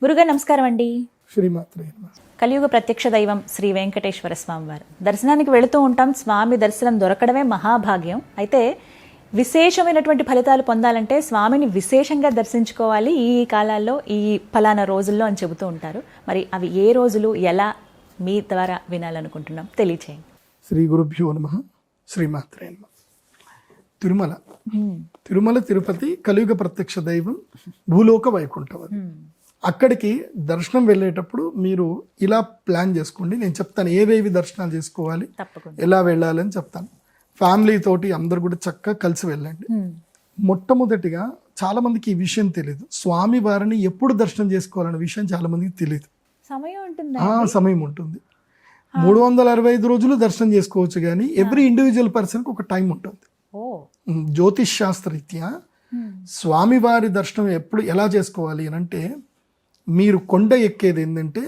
గురుగారు నమస్కారం అండి. శ్రీమాత్రే. కలియుగ ప్రత్యక్ష దైవం శ్రీ వెంకటేశ్వర స్వామి వారు దర్శనానికి వెళుతూ ఉంటాం. స్వామి దర్శనం దొరకడమే మహాభాగ్యం. అయితే విశేషమైనటువంటి ఫలితాలు పొందాలంటే స్వామిని విశేషంగా దర్శించుకోవాలి ఈ కాలాల్లో, ఈ ఫలానా రోజుల్లో అని చెబుతూ ఉంటారు. మరి అవి ఏ రోజులు, ఎలా మీ ద్వారా వినాలనుకుంటున్నాం, తెలియచేయండి. శ్రీ గురుభ్యో నమః. శ్రీమాత్రే నమః. తిరుమల తిరుపతి కలియుగ ప్రత్యక్ష దైవం, భూలోక వైకుంఠం. అక్కడికి దర్శనం వెళ్ళేటప్పుడు మీరు ఇలా ప్లాన్ చేసుకోండి. నేను చెప్తాను ఏవేవి దర్శనాలు చేసుకోవాలి, ఎలా వెళ్ళాలని చెప్తాను. ఫ్యామిలీ తోటి అందరు కూడా చక్కగా కలిసి వెళ్ళండి. మొట్టమొదటిగా చాలా మందికి ఈ విషయం తెలియదు, స్వామి వారిని ఎప్పుడు దర్శనం చేసుకోవాలనే విషయం చాలా మందికి తెలియదు. సమయం ఉంటుంది. 365 రోజులు దర్శనం చేసుకోవచ్చు, కానీ ఎవ్రీ ఇండివిజువల్ పర్సన్కి ఒక టైం ఉంటుంది. జ్యోతిష్ శాస్త్రరీత్యా స్వామివారి దర్శనం ఎప్పుడు ఎలా చేసుకోవాలి అని అంటే, మీరు కొండ ఎక్కేది ఏంటంటే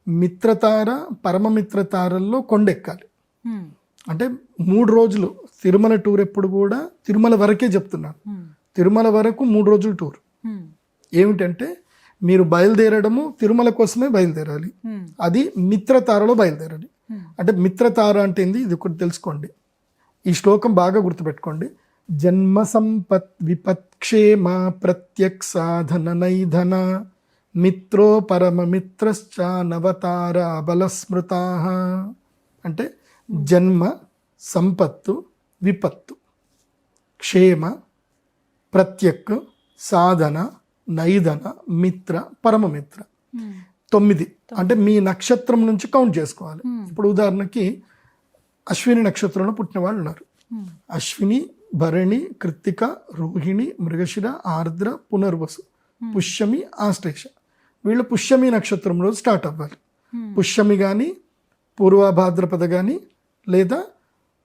మిత్రతార, పరమమిత్రతారల్లో కొండ ఎక్కాలి. అంటే 3 రోజులు తిరుమల టూర్ ఎప్పుడు కూడా తిరుమల వరకే చెప్తున్నాను. తిరుమల వరకు 3 రోజులు టూర్. ఏమిటంటే మీరు బయలుదేరడము తిరుమల కోసమే బయలుదేరాలి. అది మిత్రతారలో బయలుదేరాలి. అంటే మిత్రతార అంటే ఏంది, ఇది ఒకటి తెలుసుకోండి. ఈ శ్లోకం బాగా గుర్తుపెట్టుకోండి. జన్మ సంపత్ విపత్క్షేమ ప్రత్యక్ సాధన నైధన మిత్రో పరమమిత్రశ్చ నవతార బలస్మృతా. అంటే జన్మ, సంపత్తు, విపత్తు, క్షేమ, ప్రత్యక్, సాధన, నైధన, మిత్ర, పరమమిత్ర. 9 అంటే మీ నక్షత్రం నుంచి కౌంట్ చేసుకోవాలి. ఇప్పుడు ఉదాహరణకి అశ్విని నక్షత్రంలో పుట్టిన వాళ్ళు ఉన్నారు. అశ్విని, భరణి, కృత్తిక, రోహిణి, మృగశిర, ఆర్ద్ర, పునర్వసు, పుష్యమి, ఆశ్లేష. వీళ్ళు పుష్యమి నక్షత్రం రోజు స్టార్ట్ అవ్వాలి. పుష్యమి కానీ, పూర్వభాద్రపద కానీ, లేదా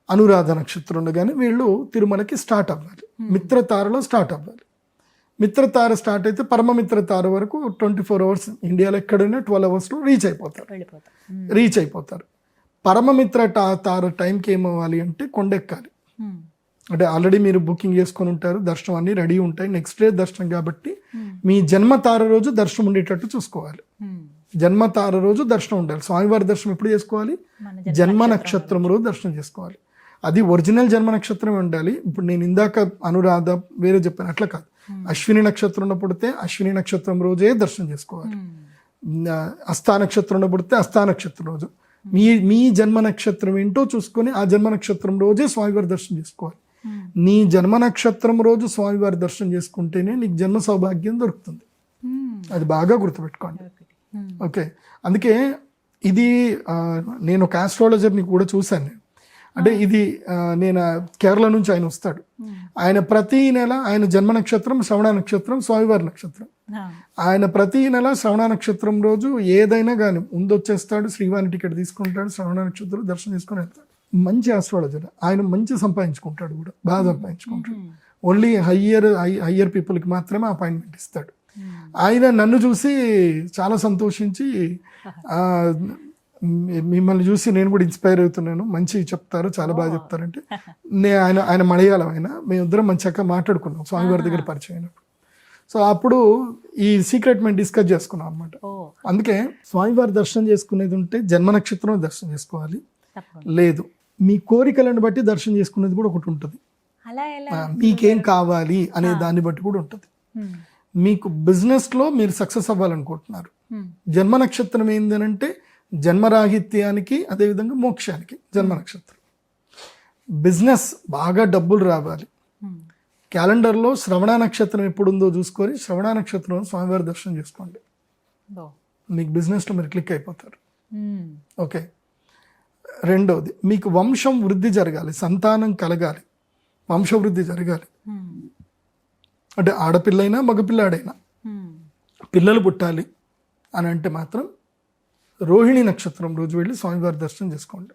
అనురాధ నక్షత్రంలో కానీ వీళ్ళు తిరుమలకి స్టార్ట్ అవ్వాలి. మిత్రతారలో స్టార్ట్ అవ్వాలి. మిత్రతార స్టార్ట్ అయితే పరమమిత్రతార వరకు 24 అవర్స్, ఇండియాలో ఎక్కడైనా 12 అవర్స్లో రీచ్ అయిపోతారు. పరమమిత్ర తార టైంకి ఏమవ్వాలి అంటే కొండెక్కాలి. అంటే ఆల్రెడీ మీరు బుకింగ్ చేసుకొని ఉంటారు, దర్శనం అన్ని రెడీ ఉంటాయి. నెక్స్ట్ డే దర్శనం కాబట్టి మీ జన్మతార రోజు దర్శనం ఉండేటట్టు చూసుకోవాలి. జన్మతార రోజు దర్శనం ఉండాలి. స్వామివారి దర్శనం ఎప్పుడు చేసుకోవాలి? జన్మ నక్షత్రం రోజు దర్శనం చేసుకోవాలి. అది ఒరిజినల్ జన్మ నక్షత్రమే ఉండాలి. ఇప్పుడు నేను ఇందాక అనురాధ వేరే చెప్పాను, అట్లా కాదు. అశ్విని నక్షత్రంలో పుడితే అశ్విని నక్షత్రం రోజే దర్శనం చేసుకోవాలి. అస్థా నక్షత్రంలో పుడితే అస్థా నక్షత్రం రోజు. మీ జన్మ నక్షత్రం ఏంటో చూసుకొని ఆ జన్మ నక్షత్రం రోజే స్వామివారి దర్శనం చేసుకోవాలి. నీ జన్మ నక్షత్రం రోజు స్వామివారి దర్శనం చేసుకుంటేనే నీకు జన్మ సౌభాగ్యం దొరుకుతుంది. అది బాగా గుర్తుపెట్టుకోండి. ఓకే, అందుకే ఇది నేను ఒక ఆస్ట్రాలజర్ని కూడా చూశాను. అంటే ఇది నేను కేరళ నుంచి ఆయన వస్తాడు. ఆయన ప్రతి నెల ఆయన జన్మ నక్షత్రం శ్రవణ నక్షత్రం, స్వామివారి నక్షత్రం. ఆయన ప్రతి నెల శ్రవణ నక్షత్రం రోజు ఏదైనా కానీ ముందొచ్చేస్తాడు, శ్రీవారి టికెట్ తీసుకుంటాడు, శ్రవణ నక్షత్రం దర్శనం చేసుకుని వెళ్తాడు. మంచి ఆస్ట్రాలజర్ ఆయన, మంచి సంపాదించుకుంటాడు కూడా, బాగా సంపాదించుకుంటాడు. ఓన్లీ హయ్యర్ పీపుల్కి మాత్రమే అపాయింట్మెంట్ ఇస్తాడు. ఆయన నన్ను చూసి చాలా సంతోషించి, మిమ్మల్ని చూసి నేను కూడా ఇన్స్పైర్ అవుతున్నాను, మంచి చెప్తారు, చాలా బాగా చెప్తారంటే, ఆయన మలయాళం, ఆయన మేమిద్దరం మంచిగా మాట్లాడుకున్నాం స్వామివారి దగ్గర పరిచయం అయినప్పుడు. సో అప్పుడు ఈ సీక్రెట్ మేము డిస్కస్ చేసుకున్నాం అనమాట. అందుకే స్వామివారి దర్శనం చేసుకునేది ఉంటే జన్మ నక్షత్రం దర్శనం చేసుకోవాలి. లేదు, మీ కోరికలను బట్టి దర్శనం చేసుకునేది కూడా ఒకటి ఉంటుంది. మీకేం కావాలి అనే దాన్ని బట్టి కూడా ఉంటుంది. మీకు బిజినెస్లో మీరు సక్సెస్ అవ్వాలనుకుంటున్నారు, జన్మ నక్షత్రం ఏంటంటే జన్మరాహిత్యానికి, అదేవిధంగా మోక్షానికి జన్మ నక్షత్రం. బిజినెస్ బాగా డబ్బులు రావాలి, క్యాలెండర్లో శ్రవణ నక్షత్రం ఎప్పుడు ఉందో చూసుకొని శ్రవణ నక్షత్రం స్వామివారి దర్శనం చేసుకోండి. మీకు బిజినెస్లో మీరు క్లిక్ అయిపోతారు. ఓకే, రెండవది మీకు వంశం వృద్ధి జరగాలి, సంతానం కలగాలి, వంశవృద్ధి జరగాలి. అంటే ఆడపిల్లైనా మగపిల్లాడైనా పిల్లలు పుట్టాలి అని అంటే మాత్రం రోహిణి నక్షత్రం రోజు వెళ్ళి స్వామివారి దర్శనం చేసుకోండి,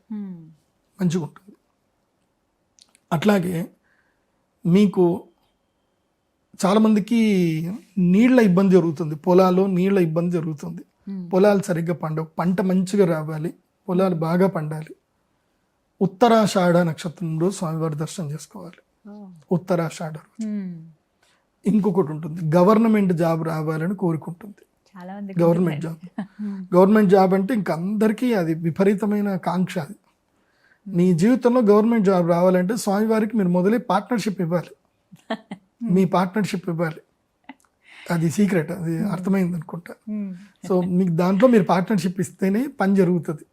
మంచిగా ఉంటుంది. అట్లాగే మీకు చాలామందికి నీళ్ల ఇబ్బంది జరుగుతుంది, పొలాల్లో నీళ్ల ఇబ్బంది జరుగుతుంది, పొలాలు సరిగ్గా పండవు, పంట మంచిగా రావాలి, పొలాలు బాగా పండాలి. ఉత్తరాషాఢ నక్షత్రం రోజు స్వామివారి దర్శనం చేసుకోవాలి. ఉత్తరాషాఢ రోజు. ఇంకొకటి ఉంటుంది, గవర్నమెంట్ జాబ్ రావాలని కోరుకుంటుంది. చాలా మంది గవర్నమెంట్ జాబ్ అంటే ఇంక అందరికీ అది విపరీతమైన కాంక్ష. అది నీ జీవితంలో గవర్నమెంట్ జాబ్ రావాలంటే స్వామివారికి మీరు మొదలై పార్ట్నర్షిప్ ఇవ్వాలి. మీ పార్ట్నర్షిప్ ఇవ్వాలి, అది సీక్రెట్, అది అర్థమైంది అనుకుంటా. సో మీకు దాంట్లో మీరు పార్ట్నర్షిప్ ఇస్తేనే పని జరుగుతుంది.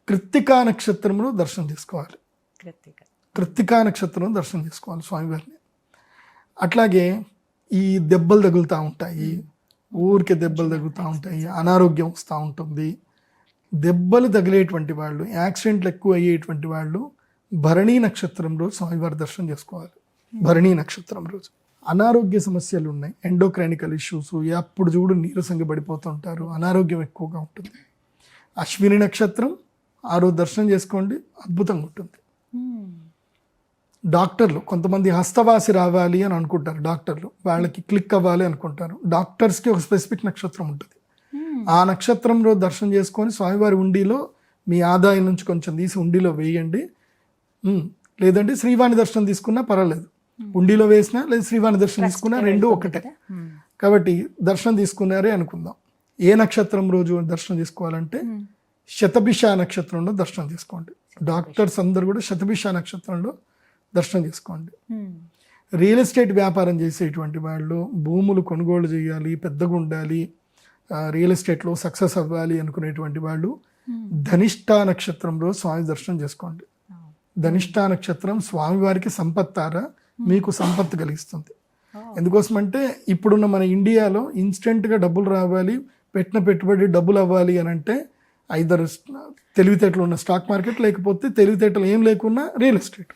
కృత్తికా నక్షత్రంలో దర్శనం చేసుకోవాలి. కృత్తికా నక్షత్రం దర్శనం చేసుకోవాలి స్వామివారిని. అట్లాగే ఈ దెబ్బలు తగులుతూ ఉంటాయి, ఊరికే దెబ్బలు తగులుతూ ఉంటాయి, అనారోగ్యం వస్తూ ఉంటుంది. దెబ్బలు తగిలేటువంటి వాళ్ళు, యాక్సిడెంట్లు ఎక్కువ అయ్యేటువంటి వాళ్ళు భరణీ నక్షత్రం రోజు స్వామివారి దర్శనం చేసుకోవాలి. భరణీ నక్షత్రం రోజు అనారోగ్య సమస్యలు ఉన్నాయి, ఎండోక్రైనికల్ ఇష్యూస్, ఎప్పుడు చూడు నీరసంగా పడిపోతుంటారు, అనారోగ్యం ఎక్కువగా ఉంటుంది. అశ్విని నక్షత్రం ఆ రోజు దర్శనం చేసుకోండి, అద్భుతంగా ఉంటుంది. డాక్టర్లు కొంతమంది హస్తవాసి రావాలి అని అనుకుంటారు, డాక్టర్లు వాళ్ళకి క్లిక్ అవ్వాలి అనుకుంటారు. డాక్టర్స్కి ఒక స్పెసిఫిక్ నక్షత్రం ఉంటుంది. ఆ నక్షత్రం రోజు దర్శనం చేసుకొని స్వామివారి ఉండిలో మీ ఆదాయం నుంచి కొంచెం తీసి ఉండిలో వేయండి. లేదంటే శ్రీవాణి దర్శనం తీసుకున్నా పర్వాలేదు, ఉండిలో వేసినా లేదా శ్రీవాణి దర్శనం తీసుకున్నా రెండు ఒకటే. కాబట్టి దర్శనం తీసుకున్నారే అనుకుందాం. ఏ నక్షత్రం రోజు దర్శనం తీసుకోవాలంటే శతభిష నక్షత్రంలో దర్శనం తీసుకోండి. డాక్టర్స్ అందరు కూడా శతభిష నక్షత్రంలో దర్శనం చేసుకోండి. రియల్ ఎస్టేట్ వ్యాపారం చేసేటువంటి వాళ్ళు, భూములు కొనుగోలు చేయాలి, పెద్దగా ఉండాలి, రియల్ ఎస్టేట్లో సక్సెస్ అవ్వాలి అనుకునేటువంటి వాళ్ళు ధనిష్ఠా నక్షత్రంలో స్వామి దర్శనం చేసుకోండి. ధనిష్ఠా నక్షత్రం స్వామివారికి సంపత్తార, మీకు సంపత్తు కలిగిస్తుంది. ఎందుకోసమంటే ఇప్పుడున్న మన ఇండియాలో ఇన్స్టెంట్గా డబ్బులు రావాలి, పెట్టిన పెట్టుబడి డబ్బులు అవ్వాలి అని అంటే ఐదర్ తెలివితేటలు ఉన్న స్టాక్ మార్కెట్, లేకపోతే తెలివితేటలు ఏం లేకున్నా రియల్ ఎస్టేట్.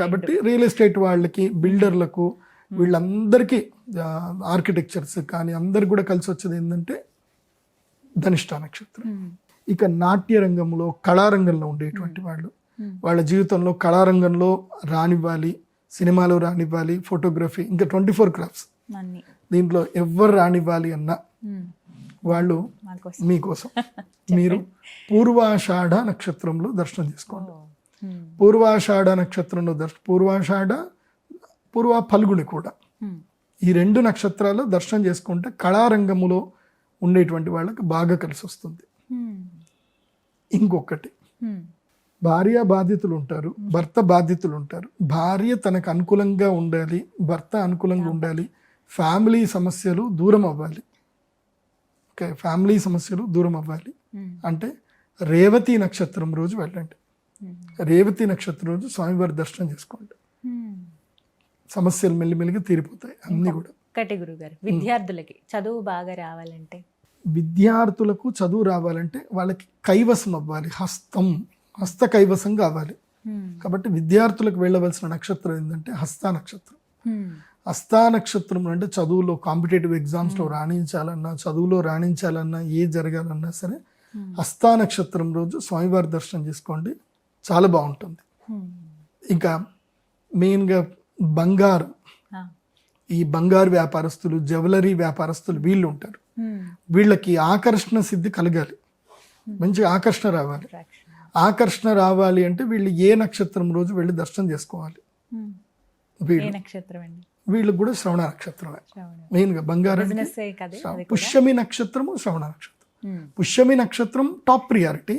కాబట్టి రియల్ ఎస్టేట్ వాళ్ళకి, బిల్డర్లకు, వీళ్ళందరికీ, ఆర్కిటెక్చర్స్ కానీ అందరికి కూడా కలిసి వచ్చేది ఏంటంటే ధనిష్ఠా నక్షత్రం. ఇక నాట్య రంగంలో, కళారంగంలో ఉండేటువంటి వాళ్ళు, వాళ్ళ జీవితంలో కళారంగంలో రానివ్వాలి, సినిమాలో రానివ్వాలి, ఫోటోగ్రఫీ, ఇంకా 24 క్రాఫ్ట్స్, దీంట్లో ఎవరు రానివ్వాలి అన్నా వాళ్ళు మీకోసం. మీరు పూర్వాషాఢ నక్షత్రంలో దర్శనం చేసుకోండి. పూర్వాషాఢ నక్షత్రంలో పూర్వ ఫల్గుని కూడా, ఈ 2 నక్షత్రాలు దర్శనం చేసుకుంటే కళారంగములో ఉండేటువంటి వాళ్ళకి బాగా కలిసి వస్తుంది. ఇంకొకటి, భార్య బాధితులు ఉంటారు, భర్త బాధితులు ఉంటారు. భార్య తనకు అనుకూలంగా ఉండాలి, భర్త అనుకూలంగా ఉండాలి, ఫ్యామిలీ సమస్యలు దూరం అవ్వాలి. ఓకే, ఫ్యామిలీ సమస్యలు దూరం అవ్వాలి అంటే రేవతి నక్షత్రం రోజు వెళ్ళండి. రేవతి నక్షత్రం రోజు స్వామివారి దర్శనం చేసుకోండి. సమస్యలు మెల్లిమెల్లిగా తీరిపోతాయి అన్నీ కూడా. గురుగారు, విద్యార్థులకి చదువు బాగా రావాలంటే, విద్యార్థులకు చదువు రావాలంటే వాళ్ళకి కైవసం అవ్వాలి, హస్త కైవసం కావాలి. కాబట్టి విద్యార్థులకు వెళ్ళవలసిన నక్షత్రం ఏంటంటే హస్త నక్షత్రం. హస్తా నక్షత్రం అంటే చదువులో, కాంపిటేటివ్ ఎగ్జామ్స్లో రాణించాలన్నా, చదువులో రాణించాలన్నా, ఏ జరగాలన్నా సరే హస్తా నక్షత్రం రోజు స్వామివారి దర్శనం చేసుకోండి, చాలా బాగుంటుంది. ఇంకా మెయిన్గా బంగారు, ఈ బంగారు వ్యాపారస్తులు, జ్యువెలరీ వ్యాపారస్తులు వీళ్ళు ఉంటారు. వీళ్ళకి ఆకర్షణ సిద్ధి కలగాలి, మంచి ఆకర్షణ రావాలి. ఆకర్షణ రావాలి అంటే వీళ్ళు ఏ నక్షత్రం రోజు వెళ్ళి దర్శనం చేసుకోవాలి. వీళ్ళకి కూడా శ్రవణ నక్షత్రమే మెయిన్గా. బంగారు పుష్యమి నక్షత్రము, శ్రవణ నక్షత్రం. పుష్యమి నక్షత్రం టాప్ ప్రియారిటీ,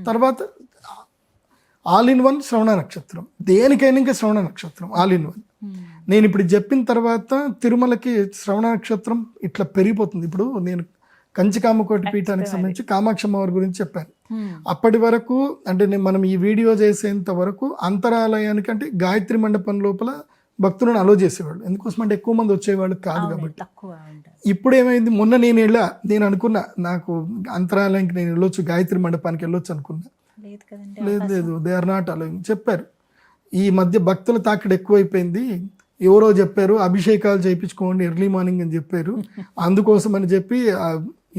తర్వాత ఆల్ ఇన్ వన్ శ్రవణ నక్షత్రం. దేనికైనా ఇంకా శ్రవణ నక్షత్రం ఆల్ ఇన్ వన్. నేను ఇప్పుడు చెప్పిన తర్వాత తిరుమలకి శ్రవణ నక్షత్రం ఇట్లా పెరిగిపోతుంది. ఇప్పుడు నేను కంచికామకోటి పీఠానికి సంబంధించి కామాక్షి అమ్మవారి గురించి చెప్పాను. అప్పటి వరకు అంటే మనం ఈ వీడియో చేసేంత వరకు అంతరాలయానికి అంటే గాయత్రి మండపం లోపల భక్తులను అలో చేసేవాళ్ళు. ఎందుకోసం అంటే ఎక్కువ మంది వచ్చేవాళ్ళు కాదు కాబట్టి. ఇప్పుడు ఏమైంది, మొన్న నేను అనుకున్నా నాకు అంతరాలయానికి నేను వెళ్ళొచ్చు, గాయత్రి మండపానికి వెళ్ళొచ్చు అనుకున్నా. లేదు, దే ఆర్ నాట్ అలౌయింగ్ చెప్పారు. ఈ మధ్య భక్తుల తాకిడి ఎక్కువైపోయింది, ఎవరో చెప్పారు అభిషేకాలు చేయించుకోండి ఎర్లీ మార్నింగ్ అని చెప్పారు, అందుకోసం అని చెప్పి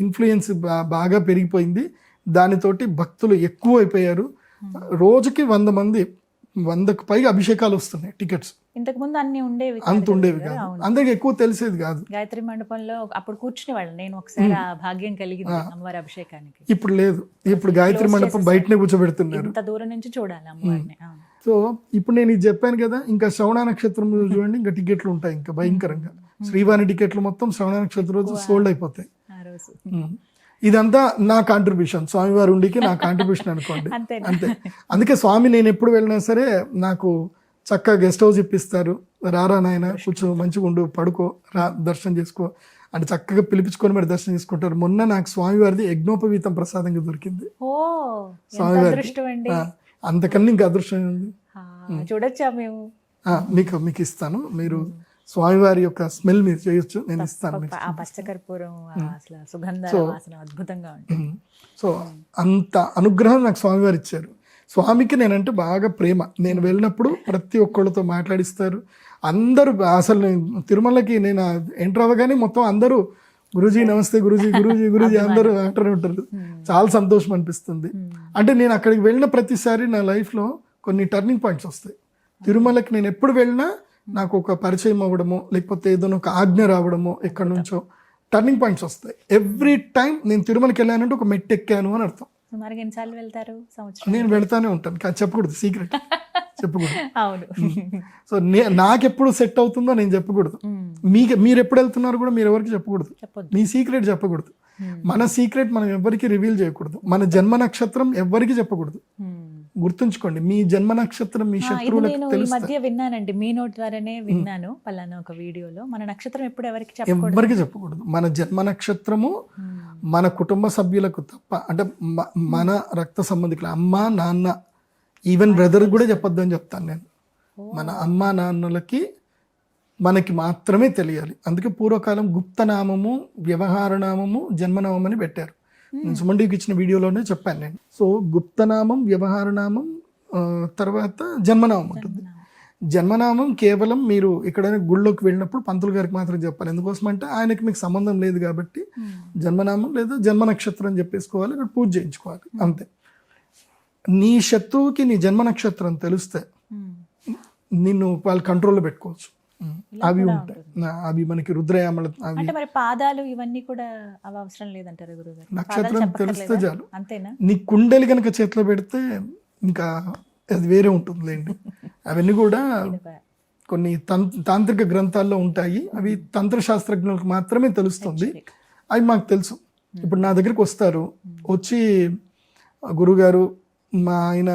ఇన్ఫ్లుయెన్స్ బాగా పెరిగిపోయింది. దానితోటి భక్తులు ఎక్కువ అయిపోయారు. రోజుకి 100 మంది, 100కు పైగా అభిషేకాలు వస్తున్నాయి టికెట్స్. ఇంతకు ముందు అన్ని ఉండేవి, అంత ఉండేవి కాదు, అందరికి ఎక్కువ తెలిసేది కాదు. గాయత్రి మండపంలో అప్పుడు కూర్చునేవాళ్ళు, నేను ఒకసారి ఆ భాగ్యం కలిగింది అమ్మవారి అభిషేకానికి. ఇప్పుడు లేదు, ఇప్పుడు గాయత్రి మండపం బయటనే కూర్చోబెడుతున్నారు, ఇంత దూరం నుంచి చూడాలి అమ్మవారిని. సో ఇప్పుడు నేను ఇది చెప్పాను కదా, ఇంకా శ్రవణ నక్షత్రం చూడండి, ఇంకా టికెట్లు ఉంటాయి ఇంకా భయంకరంగా. శ్రీవాణి టికెట్లు మొత్తం శ్రవణ నక్షత్రం రోజు సోల్డ్ అయిపోతాయి. ఆ రోజు ఇదంతా నా కాంట్రిబ్యూషన్, స్వామివారి ఉండికి నా కాంట్రిబ్యూషన్ అనుకోండి. అంతేనా? అంతే. అందుకే స్వామి నేను ఎప్పుడు వెళ్ళినా సరే నాకు చక్కగా గెస్ట్ హౌస్ ఇప్పిస్తారు. రారా నాయన కూర్చో, మంచిగా ఉండు, పడుకో, రా దర్శనం చేసుకో అంటే చక్కగా పిలిపించుకొని మరి దర్శనం చేసుకుంటారు. మొన్న నాకు స్వామివారిది యజ్ఞోపవీతం ప్రసాదంగా దొరికింది. ఓ స్వామివారి అదృష్టం అండి. అంతకన్నా ఇంకా అదృష్టం ఉంది. చూడొచ్చా మేము? మీకు ఇస్తాను. మీరు స్వామివారి యొక్క స్మెల్ మీరు చేయొచ్చు, నేను ఇస్తాను మీకు. ఆ పచ్చకర్పూరం అసలు సుగంధ వాసన అద్భుతంగా ఉంటుంది. సో అంత అనుగ్రహం నాకు స్వామివారు ఇచ్చారు. స్వామికి నేనంటే బాగా ప్రేమ. నేను వెళ్ళినప్పుడు ప్రతి ఒక్కళ్ళతో మాట్లాడిస్తారు అందరూ. అసలు నేను తిరుమలకి నేను ఎంటర్ అవ్వగానే మొత్తం అందరూ గురూజీ నమస్తే, గురూజీ గురూజీ గురూజీ అందరూ అంటూనే ఉంటారు. చాలా సంతోషం అనిపిస్తుంది. అంటే నేను అక్కడికి వెళ్ళిన ప్రతిసారి నా లైఫ్లో కొన్ని టర్నింగ్ పాయింట్స్ వస్తాయి. తిరుమలకి నేను ఎప్పుడు వెళ్ళినా నాకు ఒక పరిచయం అవ్వడము, లేకపోతే ఏదైనా ఒక ఆజ్ఞ రావడము, ఎక్కడి నుంచో టర్నింగ్ పాయింట్స్ వస్తాయి. ఎవ్రీ టైం నేను తిరుమలకి వెళ్ళానంటే ఒక మెట్టు ఎక్కాను అని అర్థం. సుమారుగా ఎన్నిసార్లు వెళ్తారు సంవత్సరం? నేను వెళ్తానే ఉంటాను, కానీ చెప్పకూడదు, సీక్రెట్ చెప్పకూడదు. అవును. సో నాకెప్పుడు సెట్ అవుతుందో నేను చెప్పకూడదు. మీరు ఎప్పుడు వెళ్తున్నారు కూడా మీరు ఎవరికి చెప్పకూడదు. మీ సీక్రెట్ చెప్పకూడదు. మన సీక్రెట్ మనం ఎవరికి రివీల్ చేయకూడదు. మన జన్మ నక్షత్రం ఎవరికి చెప్పకూడదు. గుర్తుంచుకోండి, మీ జన్మ నక్షత్రం మీ శత్రువులకు నేను ఈ మధ్య విన్నానండి, మీ నోట్ ద్వారానే విన్నాను పలానా ఒక వీడియోలో. మన నక్షత్రం ఎప్పుడు ఎవరికి చెప్పకూడదు. మన జన్మ నక్షత్రము మన కుటుంబ సభ్యులకు తప్ప, అంటే మన రక్త సంబంధికులు అమ్మ నాన్న, ఈవెన్ బ్రదర్ కూడా చెప్పొద్దు అని చెప్తాను నేను. మన అమ్మ నాన్నలకి మనకి మాత్రమే తెలియాలి. అందుకే పూర్వకాలం గుప్తనామము, వ్యవహారనామము, జన్మనామం అని పెట్టారు. నేను సుమండికి ఇచ్చిన వీడియోలోనే చెప్పాను నేను. సో గుప్తనామం, వ్యవహారనామం, తర్వాత జన్మనామం ఉంటుంది. జన్మనామం కేవలం మీరు ఎక్కడైనా గుళ్ళోకి వెళ్ళినప్పుడు పంతులు గారికి మాత్రం చెప్పాలి. ఎందుకోసం అంటే ఆయనకి మీకు సంబంధం లేదు కాబట్టి జన్మనామం లేదా జన్మ నక్షత్రం చెప్పేసుకోవాలి, అక్కడ పూజ చేయించుకోవాలి, అంతే. నీ శత్రువుకి నీ జన్మ నక్షత్రం తెలిస్తే నిన్ను వాళ్ళు కంట్రోల్లో పెట్టుకోవచ్చు. అవి ఉంటాయి, అవి మనకి రుద్రయామల. అంటే మరి పాదాలు ఇవన్నీ కూడా అవి అవసరం లేదంటారు గురుగారు? నక్షత్రం తెలిస్తే చాలు. అంతేనా? నీ కుండలి కనుక చేతిలో పెడితే ఇంకా అది వేరే ఉంటుంది లేండి. అవన్నీ కూడా కొన్ని తాంత్రిక గ్రంథాల్లో ఉంటాయి. అవి తంత్రశాస్త్రజ్ఞులకు మాత్రమే తెలుస్తుంది. అవి మాకు తెలుసు. ఇప్పుడు నా దగ్గరికి వస్తారు, వచ్చి గురుగారు మా ఆయన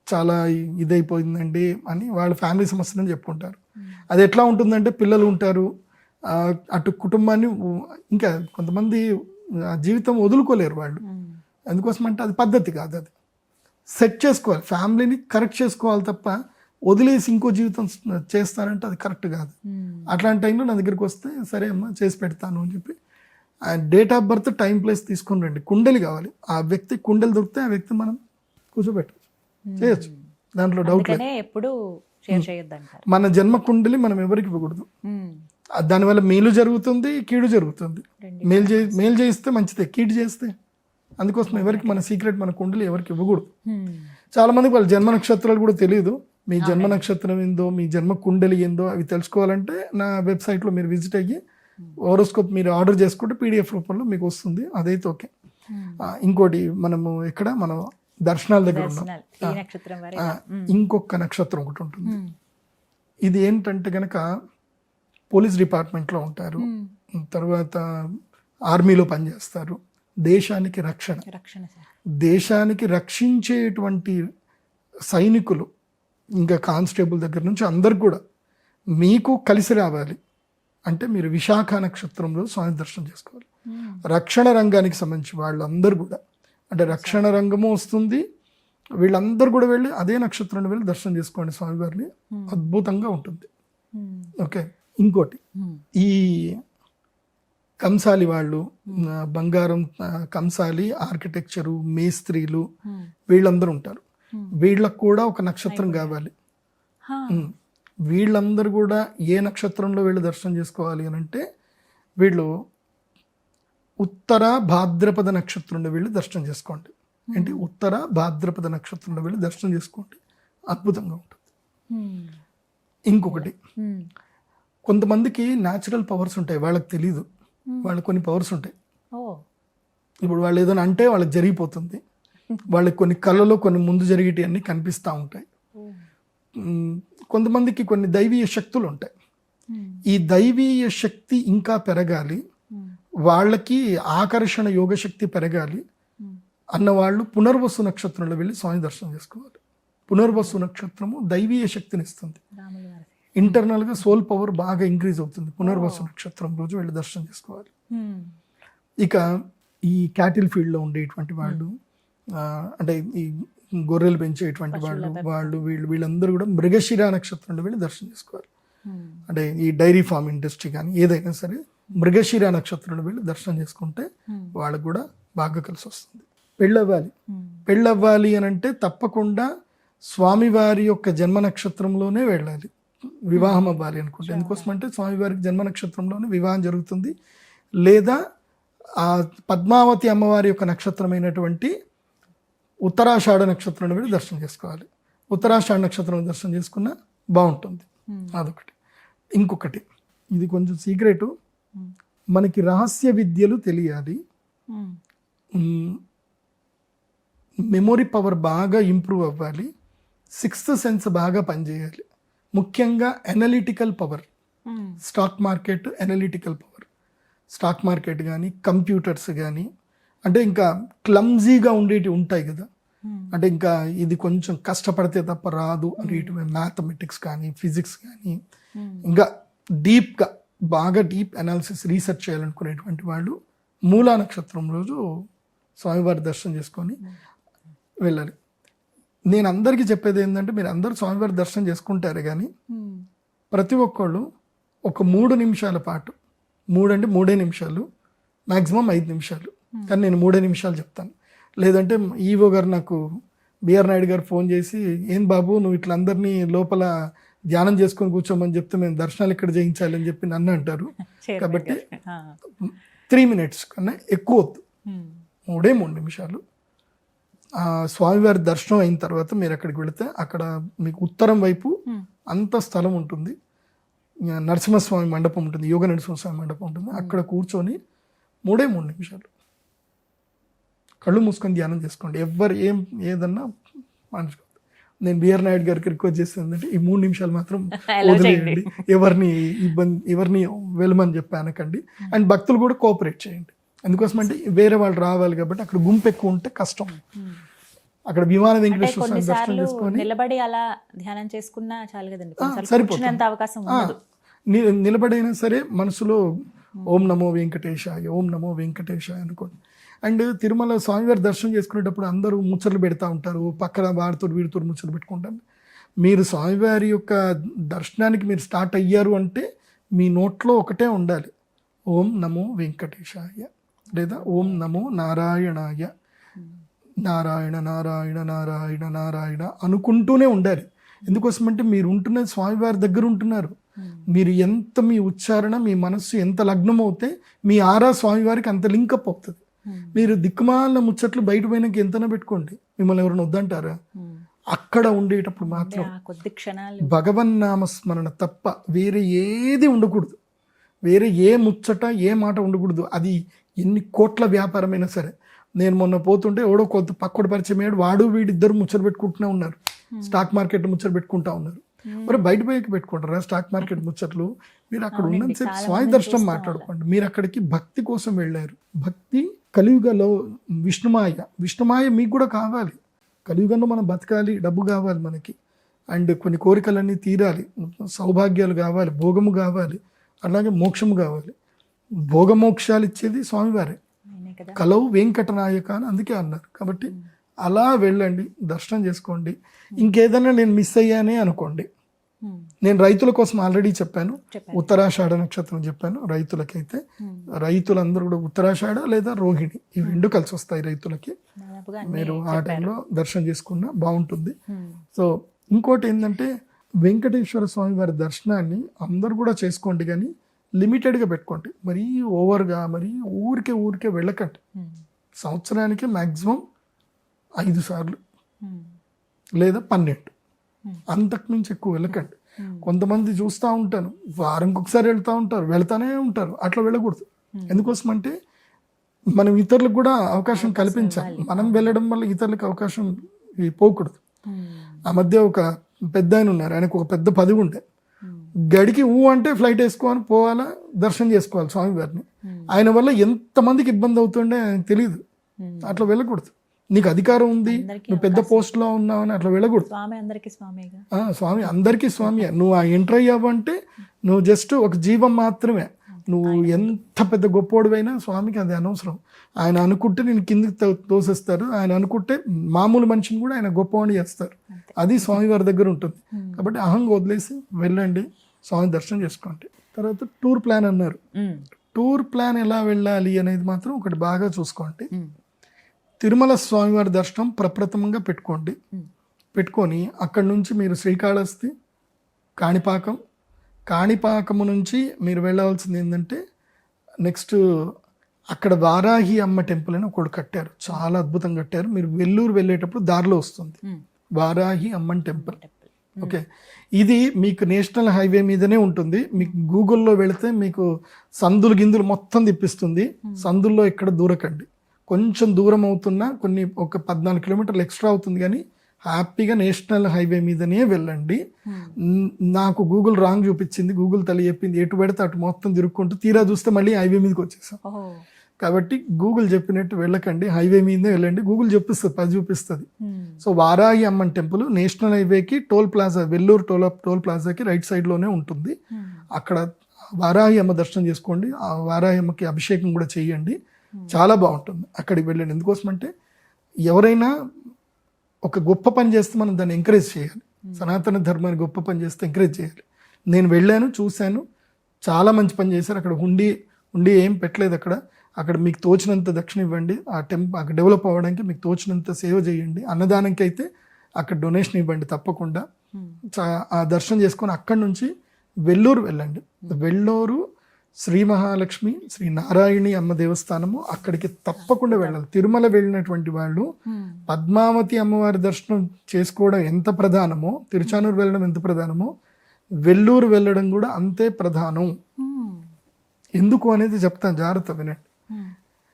చాలా ఇదైపోయిందండి అని వాళ్ళ ఫ్యామిలీ సమస్యలని చెప్పుకుంటారు. అది ఎట్లా ఉంటుందంటే పిల్లలు ఉంటారు, అటు కుటుంబాన్ని, ఇంకా కొంతమంది జీవితం వదులుకోలేరు వాళ్ళు. అందుకోసం అంటే అది పద్ధతి కాదు. అది సెట్ చేసుకోవాలి, ఫ్యామిలీని కరెక్ట్ చేసుకోవాలి తప్ప వదిలేసి ఇంకో జీవితం చేస్తారంటే అది కరెక్ట్ కాదు. అట్లాంటి టైంలో నా దగ్గరికి వస్తే సరే అమ్మా చేసి పెడతాను అని చెప్పి date of birth, time, place తీసుకొని రండి. కుండలి కావాలి, ఆ వ్యక్తి కుండలి దొరికితే ఆ వ్యక్తి మనం కూర్చోబెట్టచ్చు, చేయొచ్చు, దాంట్లో డౌట్ లేదు. ఎప్పుడు మన జన్మ కుండలి మనం ఎవరికి ఇవ్వకూడదు. దానివల్ల మేలు జరుగుతుంది, కీడు జరుగుతుంది. మేలు చేయిస్తే మంచిదే, కీడు చేస్తే. అందుకోసం ఎవరికి మన సీక్రెట్, మన కుండలి ఎవరికి ఇవ్వకూడదు. చాలా మందికి వాళ్ళ జన్మ నక్షత్రాలు కూడా తెలియదు. మీ జన్మ నక్షత్రం ఏందో, మీ జన్మ కుండలి ఏందో అవి తెలుసుకోవాలంటే నా వెబ్సైట్లో మీరు విజిట్ అయ్యి హోరోస్కోప్ మీరు ఆర్డర్ చేసుకుంటే PDF రూపంలో మీకు వస్తుంది. అదైతే ఓకే. ఇంకోటి మనము ఎక్కడ మనం దర్శనాల దగ్గర ఉన్నాం, ఇంకొక నక్షత్రం ఒకటి ఉంటుంది. ఇది ఏంటంటే గనక పోలీస్ డిపార్ట్మెంట్లో ఉంటారు, తర్వాత ఆర్మీలో పనిచేస్తారు. దేశానికి రక్షణ, దేశానికి రక్షించేటువంటి సైనికులు, ఇంకా కానిస్టేబుల్ దగ్గర నుంచి అందరు కూడా మీకు కలిసి రావాలి అంటే మీరు విశాఖ నక్షత్రంలో స్వామి దర్శనం చేసుకోవాలి. రక్షణ రంగానికి సంబంధించి వాళ్ళందరూ కూడా, అంటే రక్షణ రంగము వస్తుంది, వీళ్ళందరూ కూడా వెళ్ళి అదే నక్షత్రంలో వెళ్ళి దర్శనం చేసుకోండి స్వామివారిని, అద్భుతంగా ఉంటుంది. ఓకే. ఇంకోటి, ఈ కంసాలి వాళ్ళు, బంగారం కంసాలి, ఆర్కిటెక్చరు, మేస్త్రీలు, వీళ్ళందరూ ఉంటారు. వీళ్ళకు కూడా ఒక నక్షత్రం కావాలి. వీళ్ళందరూ కూడా ఏ నక్షత్రంలో వీళ్ళు దర్శనం చేసుకోవాలి అని అంటే వీళ్ళు ఉత్తర భాద్రపద నక్షత్రంలో వెళ్ళి దర్శనం చేసుకోండి. ఏంటి, ఉత్తర భాద్రపద నక్షత్రంలో వెళ్ళి దర్శనం చేసుకోండి, అద్భుతంగా ఉంటుంది. ఇంకొకటి, కొంతమందికి న్యాచురల్ పవర్స్ ఉంటాయి, వాళ్ళకి తెలీదు. వాళ్ళకి కొన్ని పవర్స్ ఉంటాయి. ఇప్పుడు వాళ్ళు ఏదైనా అంటే వాళ్ళకి జరిగిపోతుంది. వాళ్ళకి కొన్ని కళ్ళలో కొన్ని ముందు జరిగేటి అన్నీ కనిపిస్తూ ఉంటాయి. కొంతమందికి కొన్ని దైవీయ శక్తులు ఉంటాయి. ఈ దైవీయ శక్తి ఇంకా పెరగాలి, వాళ్ళకి ఆకర్షణ యోగ శక్తి పెరగాలి అన్నవాళ్ళు పునర్వసు నక్షత్రంలో వెళ్ళి స్వామి దర్శనం చేసుకోవాలి. పునర్వసు నక్షత్రము దైవీయ శక్తిని ఇస్తుంది. ఇంటర్నల్గా సోల్ పవర్ బాగా ఇంక్రీజ్ అవుతుంది పునర్వసు నక్షత్రం రోజు వెళ్ళి దర్శనం చేసుకోవాలి. ఇక ఈ క్యాటిల్ ఫీల్డ్లో ఉండేటువంటి వాళ్ళు, అంటే ఈ గొర్రెలు పెంచేటువంటి వాళ్ళు వీళ్ళందరూ కూడా మృగశిర నక్షత్రంలో వెళ్ళి దర్శనం చేసుకోవాలి. అంటే ఈ డైరీ ఫార్మ్ ఇండస్ట్రీ కానీ ఏదైనా సరే మృగశిర నక్షత్రంలో వెళ్ళి దర్శనం చేసుకుంటే వాళ్ళకు కూడా బాగా కలిసి వస్తుంది. పెళ్ళవ్వాలి అని అంటే తప్పకుండా స్వామివారి యొక్క జన్మ నక్షత్రంలోనే వెళ్ళాలి. వివాహం అవ్వాలి అనుకుంటే ఎందుకోసం అంటే స్వామివారికి జన్మ నక్షత్రంలోనే వివాహం జరుగుతుంది. లేదా ఆ పద్మావతి అమ్మవారి యొక్క నక్షత్రమైనటువంటి ఉత్తరాషాఢ నక్షత్రంలో వెళ్ళి దర్శనం చేసుకోవాలి. ఉత్తరాషాఢ నక్షత్రం దర్శనం చేసుకున్నా బాగుంటుంది. అదొకటి. ఇంకొకటి, ఇది కొంచెం సీక్రెట్, మనకి రహస్య విద్యలు తెలియాలి, మెమొరీ పవర్ బాగా ఇంప్రూవ్ అవ్వాలి, సిక్స్త్ సెన్స్ బాగా పనిచేయాలి. ముఖ్యంగా analytical power, stock market analytical power, stock market కానీ కంప్యూటర్స్ కానీ, అంటే ఇంకా క్లమ్జీగా ఉండేవి ఉంటాయి కదా, అంటే ఇంకా ఇది కొంచెం కష్టపడితే తప్ప రాదు అనేటివి మ్యాథమెటిక్స్ కానీ ఫిజిక్స్ కానీ ఇంకా డీప్గా బాగా డీప్ అనాలిసిస్ రీసెర్చ్ చేయాలనుకునేటువంటి వాళ్ళు మూలా నక్షత్రం రోజు స్వామివారి దర్శనం చేసుకొని వెళ్ళాలి. నేను అందరికీ చెప్పేది ఏంటంటే, మీరు అందరూ స్వామివారి దర్శనం చేసుకుంటారు కానీ ప్రతి ఒక్కళ్ళు ఒక 3 నిమిషాల పాటు, 3 నిమిషాలు మ్యాక్సిమం 5 నిమిషాలు, కానీ నేను 3 నిమిషాలు చెప్తాను. లేదంటే ఈవో గారు నాకు బిఆర్ నాయుడు గారు ఫోన్ చేసి, ఏం బాబు నువ్వు ఇట్లా అందరినీ లోపల ధ్యానం చేసుకొని కూర్చోమని చెప్తే మేము దర్శనాలు ఇక్కడ చేయించాలి అని చెప్పి నన్ను అంటారు. కాబట్టి 3 minutes కన్నా ఎక్కువ వద్దు, 3 నిమిషాలు. స్వామివారి దర్శనం అయిన తర్వాత మీరు అక్కడికి వెళితే అక్కడ మీకు ఉత్తరం వైపు అంత స్థలం ఉంటుంది, నరసింహస్వామి మండపం ఉంటుంది, యోగ నరసింహస్వామి మండపం ఉంటుంది. అక్కడ కూర్చొని 3 నిమిషాలు కళ్ళు మూసుకొని ధ్యానం చేసుకోండి. ఎవరు ఏదన్నా మనసుకోండి. నేను బిఆర్ నాయుడు గారికి రిక్వెస్ట్ చేస్తుంది ఈ 3 నిమిషాలు మాత్రం వదిలేయండి, ఎవరిని వెళ్ళమని చెప్పి అనకండి. అండ్ భక్తులు కూడా కోఆపరేట్ చేయండి. ఎందుకోసం అంటే వేరే వాళ్ళు రావాలి కాబట్టి అక్కడ గుంపు ఎక్కువ ఉంటే కష్టం. అక్కడ విమాన వెంకటేశ్వర స్వామి దర్శనం చేసుకొని నిలబడి అలా ధ్యానం చేసుకున్నా చాలు కదండి, సరిపోతుంది. అవకాశం నిలబడైనా సరే మనసులో ఓం నమో వెంకటేశాయ, ఓం నమో వెంకటేశాయ అనుకోండి. అండ్ తిరుమల స్వామివారి దర్శనం చేసుకునేటప్పుడు అందరూ ముచ్చట్లు పెడతా ఉంటారు, పక్కన వారితో వీరితో ముచ్చట్లు పెట్టుకుంటారు. మీరు స్వామివారి యొక్క దర్శనానికి మీరు స్టార్ట్ అయ్యారు అంటే మీ నోట్లో ఒకటే ఉండాలి, ఓం నమో వెంకటేశాయ లేదా ఓం నమో నారాయణాయ, నారాయణ నారాయణ నారాయణ నారాయణ అనుకుంటూనే ఉండాలి. ఎందుకోసమంటే మీరు ఉంటున్న స్వామివారి దగ్గర ఉంటున్నారు. మీరు ఎంత మీ ఉచ్చారణ, మీ మనస్సు ఎంత లగ్నం అవుతే మీ ఆరా స్వామివారికి అంత లింకప్ అవుతుంది. మీరు దిక్కుమాలిన ముచ్చట్లు బయట పోయినాక ఎంతనా పెట్టుకోండి, మిమ్మల్ని ఎవరైనా వద్దంటారా? అక్కడ ఉండేటప్పుడు మాత్రం భగవన్నామ స్మరణ తప్ప వేరే ఏది ఉండకూడదు, వేరే ఏ ముచ్చట ఏ మాట ఉండకూడదు. అది ఎన్ని కోట్ల వ్యాపారమైనా సరే. నేను మొన్న పోతుంటే ఎవడో కొత్త పక్కడు పరిచయం అయ్యాడు, వాడు వీడిద్దరు ముచ్చట పెట్టుకుంటూనే ఉన్నారు, స్టాక్ మార్కెట్ ముచ్చట పెట్టుకుంటా ఉన్నారు. మరి బయట పోయి పెట్టుకుంటారా స్టాక్ మార్కెట్ ముచ్చట్లు? మీరు అక్కడ ఉన్నంతసేపు స్వామి దర్శనం మాట్లాడుకోండి. మీరు అక్కడికి భక్తి కోసం వెళ్ళారు. భక్తి కలియుగలో విష్ణుమాయ మీకు కూడా కావాలి. కలియుగంలో మనం బతకాలి, డబ్బు కావాలి మనకి, అండ్ కొన్ని కోరికలన్నీ తీరాలి, సౌభాగ్యాలు కావాలి, భోగము కావాలి, అలాగే మోక్షము కావాలి. భోగమోక్షాలు ఇచ్చేది స్వామివారే. కలవు వెంకటనాయక అని అందుకే అన్నారు. కాబట్టి అలా వెళ్ళండి, దర్శనం చేసుకోండి. ఇంకేదైనా నేను మిస్ అయ్యానే అనుకోండి, నేను రైతుల కోసం ఆల్రెడీ చెప్పాను, ఉత్తరాషాఢ నక్షత్రం చెప్పాను. రైతులకైతే రైతులందరూ కూడా ఉత్తరాషాఢ లేదా రోహిణి ఈ 2 కలిసి వస్తాయి రైతులకి. మీరు ఆ టైంలో దర్శనం చేసుకున్నా బాగుంటుంది. సో ఇంకోటి ఏంటంటే, వెంకటేశ్వర స్వామి వారి దర్శనాన్ని అందరూ కూడా చేసుకోండి, కానీ లిమిటెడ్గా పెట్టుకోండి. మరీ ఓవర్గా మరీ ఊరికే వెళ్ళకండి. సంవత్సరానికి మ్యాక్సిమం 5 సార్లు లేదా 12, అంతకు మించి ఎక్కువ వెళ్ళకండి. కొంతమంది చూస్తూ ఉంటాను, వారంకి ఒకసారి వెళ్తానే ఉంటారు. అట్లా వెళ్ళకూడదు. ఎందుకోసం అంటే మనం ఇతరులకు కూడా అవకాశం కల్పించాలి. మనం వెళ్ళడం వల్ల ఇతరులకు అవకాశం పోకూడదు. ఆ మధ్య ఒక పెద్ద ఆయన ఉన్నారు, ఆయనకు ఒక పెద్ద పదవి ఉండే, గడికి అంటే ఫ్లైట్ వేసుకోవాలి, పోవాలా, దర్శనం చేసుకోవాలి స్వామివారిని. ఆయన వల్ల ఎంతమందికి ఇబ్బంది అవుతుండే ఆయన తెలియదు. అట్లా వెళ్ళకూడదు. నీకు అధికారం ఉంది, నువ్వు పెద్ద పోస్ట్లో ఉన్నావు అని అట్లా వెళ్ళకూడదు. స్వామి అందరికీ స్వామిగా. స్వామి అందరికీ స్వామి. నువ్వు ఆ ఎంటర్ అయ్యావంటే నువ్వు జస్ట్ ఒక జీవం మాత్రమే. నువ్వు ఎంత పెద్ద గొప్పోడివైనా స్వామికి అది అనవసరం. ఆయన అనుకుంటే నేను కిందికి తోసేస్తారు, ఆయన అనుకుంటే మామూలు మనిషిని కూడా ఆయన గొప్పవాడిని చేస్తారు. అది స్వామివారి దగ్గర ఉంటుంది. కాబట్టి అహంగా వదిలేసి వెళ్ళండి, స్వామి దర్శనం చేసుకోండి. తర్వాత టూర్ ప్లాన్ అన్నారు. టూర్ ప్లాన్ ఎలా వెళ్ళాలి అనేది మాత్రం ఒకటి బాగా చూసుకోండి. తిరుమల స్వామివారి దర్శనం ప్రప్రథమంగా పెట్టుకోండి. పెట్టుకొని అక్కడి నుంచి మీరు శ్రీకాళహస్తి, కాణిపాకము నుంచి మీరు వెళ్ళవలసింది ఏంటంటే నెక్స్ట్ అక్కడ వారాహి అమ్మ టెంపుల్ అని ఒకటి కట్టారు, చాలా అద్భుతంగా కట్టారు. మీరు వెల్లూరు వెళ్ళేటప్పుడు దారిలో వస్తుంది వారాహి అమ్మన్ టెంపుల్. ఓకే, ఇది మీకు నేషనల్ హైవే మీదనే ఉంటుంది. మీకు గూగుల్లో వెళితే మీకు సందులు గిందులు మొత్తం తిప్పిస్తుంది. సందుల్లో ఎక్కడ దూరకండి. కొంచెం దూరం అవుతున్నా ఒక 14 కిలోమీటర్లు ఎక్స్ట్రా అవుతుంది, కానీ హ్యాపీగా నేషనల్ హైవే మీదనే వెళ్ళండి. నాకు గూగుల్ రాంగ్ చూపించింది, గూగుల్ తల్లి చెప్పింది ఎటు పెడితే అటు మొత్తం తిరుక్కుంటూ తీరా చూస్తే మళ్ళీ హైవే మీదకి వచ్చేసాం. కాబట్టి గూగుల్ చెప్పినట్టు వెళ్ళకండి, హైవే మీదనే వెళ్ళండి. గూగుల్ చూపిస్తుంది. So Varahi Amman temple national హైవేకి టోల్ ప్లాజా, వెల్లూరు టోల్ ప్లాజాకి రైట్ సైడ్లోనే ఉంటుంది. అక్కడ వారాహి అమ్మ దర్శనం చేసుకోండి. ఆ వారాహి అమ్మకి అభిషేకం కూడా చేయండి, చాలా బాగుంటుంది. అక్కడికి వెళ్ళండి. ఎందుకోసం అంటే ఎవరైనా ఒక గొప్ప పని చేస్తే మనం దాన్ని ఎంకరేజ్ చేయాలి. సనాతన ధర్మాన్ని గొప్ప పని చేస్తే ఎంకరేజ్ చేయాలి. నేను వెళ్ళాను, చూశాను, చాలా మంచి పని చేశారు. అక్కడ ఉండి ఏం పెట్టలేదు. అక్కడ మీకు తోచినంత దక్షిణ ఇవ్వండి. అక్కడ డెవలప్ అవ్వడానికి మీకు తోచినంత సేవ చేయండి. అన్నదానంకి అయితే అక్కడ డొనేషన్ ఇవ్వండి తప్పకుండా. ఆ దర్శనం చేసుకొని అక్కడి నుంచి వెల్లూరు వెళ్ళండి. వెల్లూరు శ్రీ మహాలక్ష్మి, శ్రీ నారాయణి అమ్మ దేవస్థానము, అక్కడికి తప్పకుండా వెళ్ళాలి. తిరుమల వెళ్ళినటువంటి వాళ్ళు పద్మావతి అమ్మవారి దర్శనం చేసుకోవడం ఎంత ప్రధానమో, తిరుచానూరు వెళ్ళడం ఎంత ప్రధానమో, వెల్లూరు వెళ్ళడం కూడా అంతే ప్రధానం. ఎందుకు అనేది చెప్తాను, జాగ్రత్త వినండి.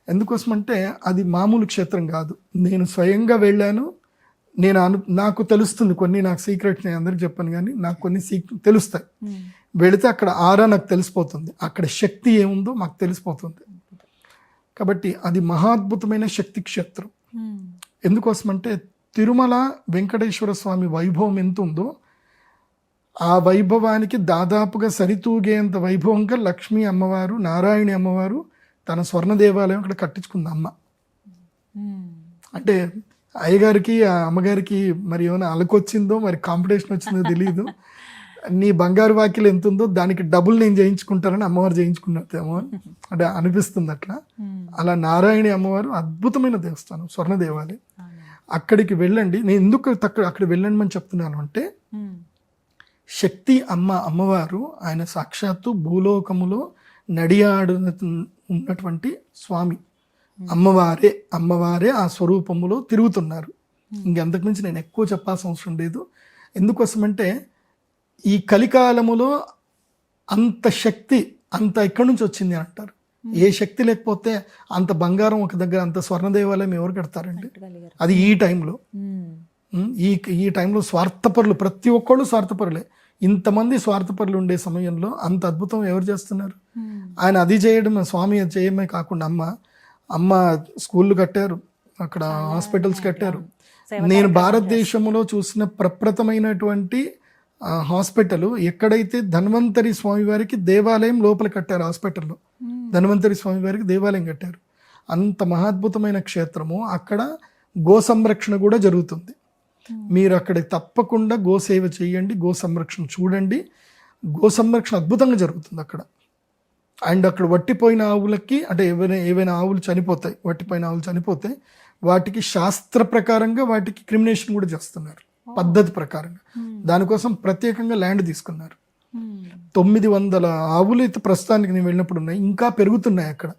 ఎందుకోసం అంటే అది మామూలు క్షేత్రం కాదు. నేను స్వయంగా వెళ్ళాను, నాకు తెలుస్తుంది కొన్ని, నాకు సీక్రెట్స్ నేను అందరికి చెప్పాను, కానీ నాకు కొన్ని తెలుస్తాయి. వెళితే అక్కడ ఆరా నాకు తెలిసిపోతుంది, అక్కడ శక్తి ఏముందో మాకు తెలిసిపోతుంది. కాబట్టి అది మహాద్భుతమైన శక్తి క్షేత్రం. ఎందుకోసమంటే తిరుమల వెంకటేశ్వర స్వామి వైభవం ఎంత ఉందో ఆ వైభవానికి దాదాపుగా సరితూగేంత వైభవంగా లక్ష్మీ అమ్మవారు, నారాయణి అమ్మవారు తన స్వర్ణ దేవాలయం అక్కడ కట్టించుకుంది అమ్మ. అంటే అయ్యగారికి ఆ అమ్మగారికి మరి ఏమైనా అలకొచ్చిందో, మరి కాంపిటీషన్ వచ్చిందో తెలియదు. నీ బంగారు వాకిలు ఎంత ఉందో దానికి డబుల్ నేను చేయించుకుంటానని అమ్మవారు చేయించుకున్నదేమో అంటే అనిపిస్తుంది అట్లా. అలా నారాయణి అమ్మవారు అద్భుతమైన దేవస్థానం, స్వర్ణ దేవాలయం. అక్కడికి వెళ్ళండి. నేను ఎందుకు అక్కడ వెళ్ళండి అని చెప్తున్నాను అంటే, శక్తి అమ్మవారు ఆయన సాక్షాత్తు భూలోకములో నడియాడు ఉన్నటువంటి స్వామి అమ్మవారే ఆ స్వరూపములో తిరుగుతున్నారు. ఇంకెంతకు మించి నేను ఎక్కువ చెప్పాల్సిన అవసరం లేదు. ఎందుకోసమంటే ఈ కలికాలములో అంత శక్తి అంత ఎక్కడి నుంచి వచ్చింది అంటారు. ఏ శక్తి లేకపోతే అంత బంగారం ఒక దగ్గర, అంత స్వర్ణ దేవాలయం ఎవరు కడతారండి? అది ఈ టైంలో, ఈ టైంలో స్వార్థపరులు, ప్రతి ఒక్కళ్ళు స్వార్థపరులే. ఇంతమంది స్వార్థపరులు ఉండే సమయంలో అంత అద్భుతం ఎవరు చేస్తున్నారు? ఆయన అది చేయడం, స్వామి అది చేయడమే కాకుండా అమ్మ స్కూళ్ళు కట్టారు, అక్కడ హాస్పిటల్స్ కట్టారు. నేను భారతదేశంలో చూసిన ప్రప్రథమైనటువంటి హాస్పిటల్ ఎక్కడైతే ధన్వంతరి స్వామి వారికి దేవాలయం లోపల కట్టారు, హాస్పిటల్లో ధన్వంతరి స్వామి వారికి దేవాలయం కట్టారు. అంత మహాద్భుతమైన క్షేత్రము. అక్కడ గో సంరక్షణ కూడా జరుగుతుంది. మీరు అక్కడ తప్పకుండా గోసేవ చేయండి, గో సంరక్షణ చూడండి. గో సంరక్షణ అద్భుతంగా జరుగుతుంది అక్కడ. అండ్ అక్కడ వట్టిపోయిన ఆవులకి, అంటే ఏవైనా ఆవులు చనిపోతాయి, వట్టిపోయిన ఆవులు చనిపోతే వాటికి శాస్త్ర ప్రకారంగా వాటికి క్రిమినేషన్ కూడా చేస్తున్నారు, పద్ధతి ప్రకారంగా. దానికోసం ప్రత్యేకంగా ల్యాండ్ తీసుకున్నారు. 900 ఆవులు అయితే ప్రస్తుతానికి నేను వెళ్ళినప్పుడు ఉన్నాయి, ఇంకా పెరుగుతున్నాయి అక్కడ.